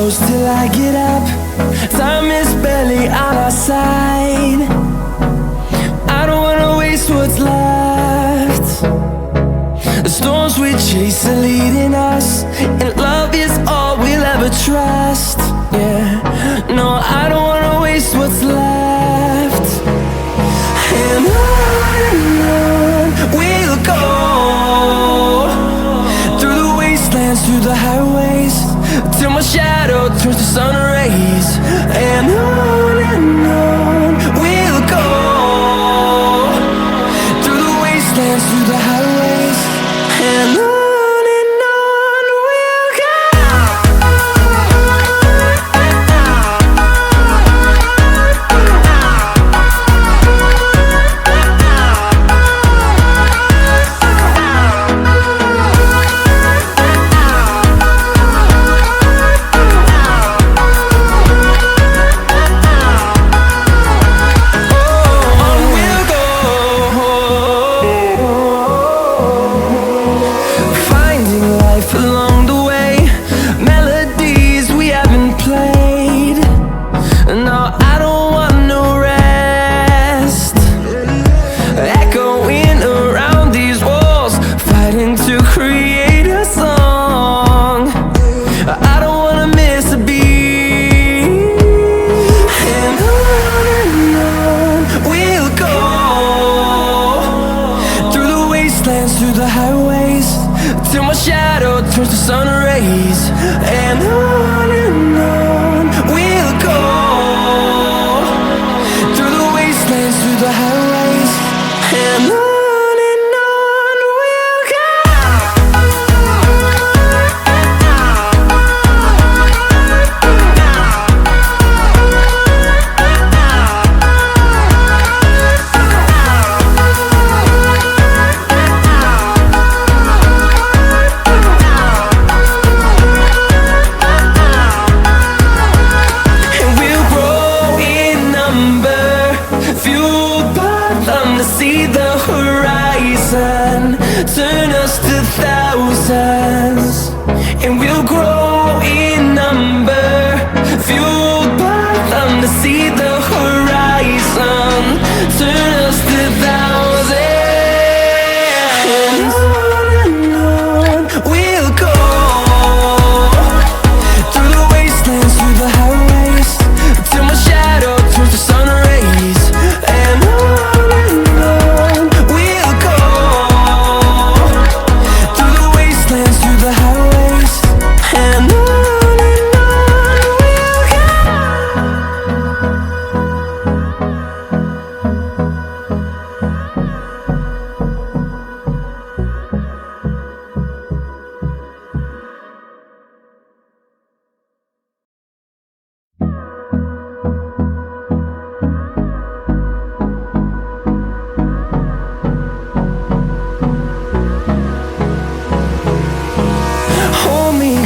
close till I get up. Time is barely on our side. I don't wanna waste what's left. The storms we chase are leading us, and love is all we'll ever trust. Yeah, no, I don't wanna waste what's left. And on we'll go, through the wastelands, through the highways, till my shadow turns to sun rays. And on we'll go, through the wastelands, through the highways, and on. Through the highways, till my shadow turns to sun rays. And on we'll go, through the wastelands, through the highways, and on. See the horizon turn us to thousands, and we'll grow in number, fueled by them to see the horizon turn us to thousands. And on we'll go, through the wastelands, through the highways, till my shadow turns to sun rays. And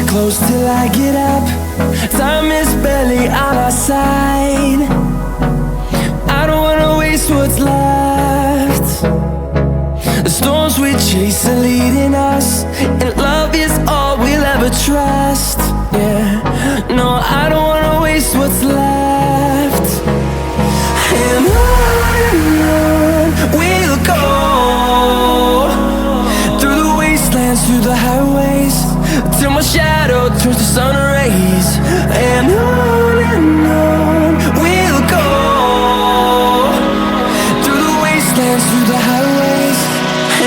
close till I get up. Time is barely on our side. I don't wanna waste what's left. The storms we chase are leading us, and love is all we'll ever trust. Yeah, no, I don't wanna waste what's left. And on we'll go, through the wastelands, through the highways, till my shadow turns to sun rays. And on we'll go, through the wastelands, through the highways,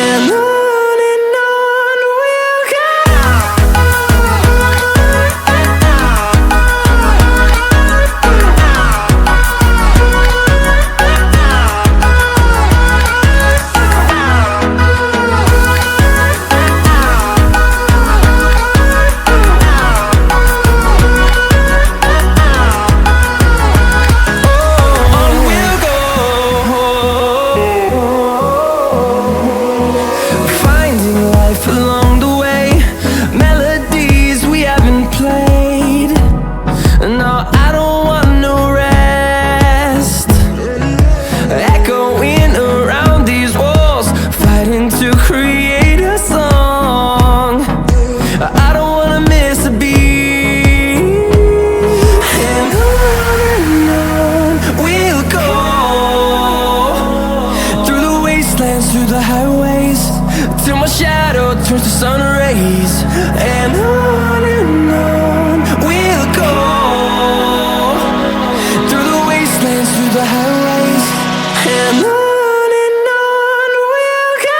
and on we'll till my shadow turns to sun rays. And on we'll go, through the wastelands, through the highways. And on we'll go.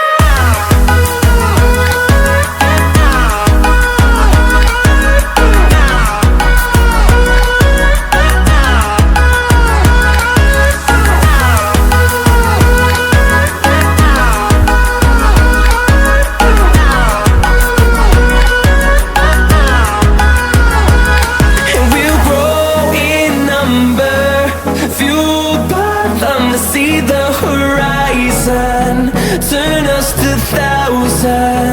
And we'll grow in number, fueled by them to see the horizon, turn us to thousands.